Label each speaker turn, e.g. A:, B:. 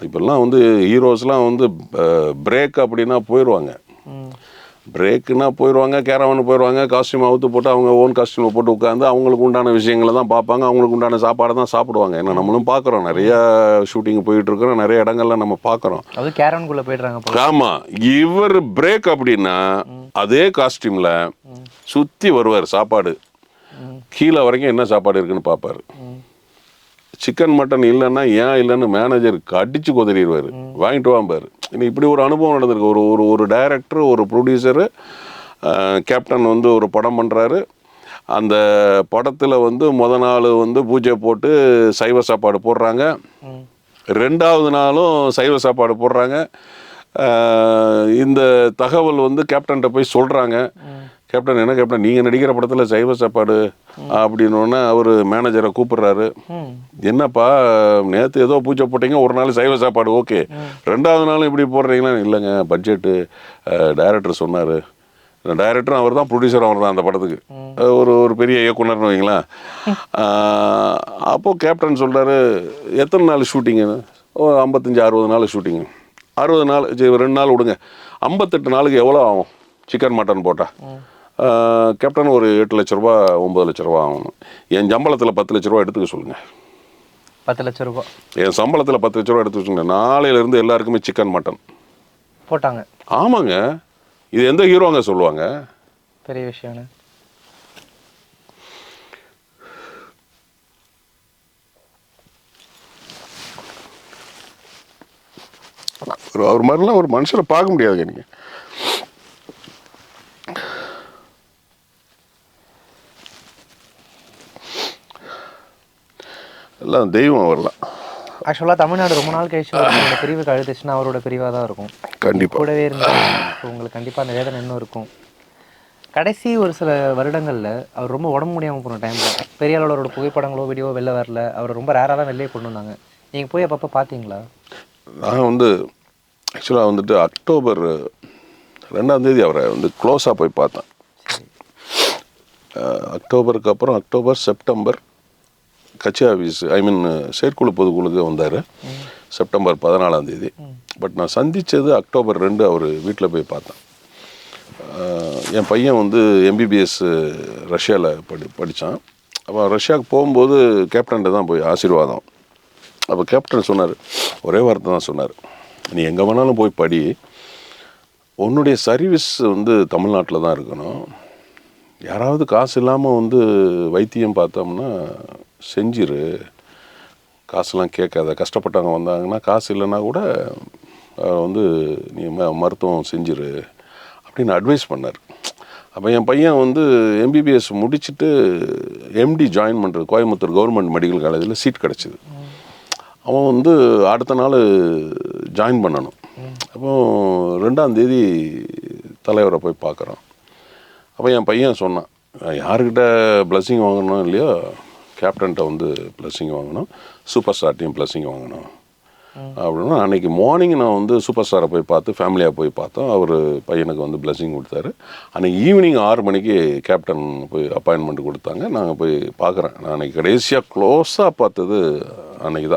A: இப்போல்லாம் வந்து ஹீரோஸ்லாம் வந்து பிரேக் அப்படின்னா போயிடுவாங்க. பிரேக்குன்னா போயிடுவாங்க, கேரவன் போயிடுவாங்க, காஸ்டியூம் அவுத்து போட்டு அவங்க ஓன் காஸ்டியூமை போட்டு உட்காந்து அவங்களுக்கு உண்டான விஷயங்களை தான் பார்ப்பாங்க, அவங்களுக்கு உண்டான சாப்பாடை தான் சாப்பிடுவாங்க. ஏன்னா நம்மளும் பார்க்குறோம், நிறையா ஷூட்டிங் போயிட்டுருக்கிறோம், நிறைய இடங்கள்ல நம்ம பார்க்குறோம்.
B: அது கேரவனுக்குள்ளே போய்ட்றாங்க.
A: ஆமாம், இவர் பிரேக் அப்படின்னா அதே காஸ்டியூமில் சுற்றி வருவார். சாப்பாடு கீழே வரைக்கும் என்ன சாப்பாடு இருக்குன்னு பார்ப்பார். சிக்கன் மட்டன் இல்லைன்னா ஏன் இல்லைன்னு மேனேஜருக்கு அடித்து கொதறிடுவார், வாங்கிட்டு வாம்பார். இன்னும் இப்படி ஒரு அனுபவம் நடந்திருக்கு. ஒரு டைரக்டர், ஒரு ப்ரொடியூசரு, கேப்டன் வந்து ஒரு படம் பண்ணுறாரு. அந்த படத்தில் வந்து நாள் வந்து பூஜை போட்டு சைவ சாப்பாடு போடுறாங்க, 2வது நாளும் சைவ சாப்பாடு போடுறாங்க. இந்த தகவல் வந்து கேப்டன்கிட்ட போய் சொல்கிறாங்க. கேப்டன், என்ன கேப்டன், நீங்கள் நடிக்கிற படத்தில் சைவ சாப்பாடு அப்படின்னோடனே அவர் மேனேஜரை கூப்பிட்றாரு. என்னப்பா, நேற்று ஏதோ பூஜை போட்டிங்க, ஒரு நாள் சைவ சாப்பாடு, ஓகே, 2வது நாளும் இப்படி போடுறீங்களா? இல்லைங்க, பட்ஜெட்டு டைரக்டர் சொன்னார். டைரக்டரும் அவர் தான், ப்ரொடியூசரும் அவர் தான் அந்த படத்துக்கு, ஒரு பெரிய இயக்குனர்னு வைங்களேன். அப்போது கேப்டன் சொல்கிறாரு, எத்தனை நாள் ஷூட்டிங்கு? 55-60 நாள் ஷூட்டிங்கு. 60 நாள், 2 நாள் விடுங்க, 58 நாளுக்கு எவ்வளோ ஆகும் சிக்கன் மட்டன் போட்டால்? கேப்டன், ஒரு 8 லட்ச ரூபா 9 லட்ச ரூபா ஆகணும். என் சம்பளத்தில் 10 லட்ச ரூபா எடுத்துக்க சொல்லுங்கள்.
B: 10 லட்ச ரூபா
A: என் சம்பளத்தில் 10 லட்ச ரூபா எடுத்துக்க சொல்லுங்கள். நாளையிலேருந்து எல்லாருக்குமே சிக்கன் மட்டன்
B: போட்டாங்க.
A: ஆமாங்க, இது எந்த ஹீரோங்க சொல்லுவாங்க?
B: பெரிய விஷயம்.
A: அவர் மாதிரிலாம் ஒரு மனுஷனை பார்க்க முடியாதுங்க நீங்கள். எல்லாம் தெய்வம் அவர்லாம்.
B: ஆக்சுவலாக தமிழ்நாடு ரொம்ப நாள் கழிச்சு அவரோட பிரிவுக்கு அழுதுச்சுன்னா அவரோட பிரிவாக தான் இருக்கும்.
A: கண்டிப்பாக
B: கூடவே இருந்தால் உங்களுக்கு கண்டிப்பாக அந்த வேதனை இன்னும் இருக்கும். கடைசி ஒரு சில வருடங்களில் அவர் ரொம்ப உடம்பு முடியாமல் போன டைமில் பெரிய அளவோட புகைப்படங்களோ வீடியோ வெளில வரல. அவர் ரொம்ப ரேராக தான் வெளியே கொண்டு வந்தாங்க. நீங்கள் போய் அப்பப்போ பார்த்தீங்களா?
A: நான் வந்து ஆக்சுவலாக வந்துட்டு அக்டோபர் 2ஆம் தேதி அவரை வந்து க்ளோஸாக போய் பார்த்தேன். அக்டோபருக்கு அப்புறம் அக்டோபர், செப்டம்பர் கட்சி ஆஃபீஸ், செயற்குழு பொதுக்குழுக்கு வந்தார் செப்டம்பர் 14ஆம் தேதி. பட் நான் சந்தித்தது அக்டோபர் 2 அவர் வீட்டில் போய் பார்த்தேன். என் பையன் வந்து MBBS ரஷ்யாவில் படித்தான். அப்போ ரஷ்யாவுக்கு போகும்போது கேப்டன்கிட்ட தான் போய் ஆசீர்வாதம். அப்போ கேப்டன் சொன்னார், ஒரே வார்த்தை தான் சொன்னார், நீ எங்கே வேணாலும் போய் படி, உன்னுடைய சர்வீஸ் வந்து தமிழ்நாட்டில் தான் இருக்கணும். யாராவது காசு இல்லாமல் வந்து வைத்தியம் பார்த்தோம்னா செஞ்சிரு, காசுலாம் கேட்காத. கஷ்டப்பட்டவங்க வந்தாங்கன்னா காசு இல்லைன்னா கூட வந்து நீ மருத்துவம் செஞ்சிரு அப்படின்னு அட்வைஸ் பண்ணார். அப்போ என் பையன் வந்து MBBS முடிச்சுட்டு MD ஜாயின் பண்ணுறது கோயம்புத்தூர் கவர்மெண்ட் மெடிக்கல் காலேஜில் சீட் கிடச்சிது. அவன் வந்து அடுத்த நாள் ஜாயின் பண்ணணும். அப்போ 2ஆம் தேதி தலைவரை போய் பார்க்குறான். அப்போ என் பையன் சொன்னான், யாருக்கிட்ட பிளஸ்ஸிங் வாங்கணும் இல்லையோ, கேப்டன்கிட்ட வந்து பிளஸ்ஸிங் வாங்கணும், சூப்பர் ஸ்டார்ட்டையும் பிளஸ்ஸிங் வாங்கணும் அப்படின்னா. அன்றைக்கி மார்னிங் நான் வந்து சூப்பர் ஸ்டாரை போய் பார்த்து ஃபேமிலியாக போய் பார்த்தோம். அவர் பையனுக்கு வந்து பிளஸ்ஸிங் கொடுத்தாரு. அன்றைக்கி ஈவினிங் 6 மணிக்கு கேப்டன் போய் அப்பாயின்மெண்ட் கொடுத்தாங்க. நாங்கள் போய் பார்க்குறேன். நான் அன்றைக்கி கடைசியாக க்ளோஸாக பார்த்தது அன்றைக்கி தான்.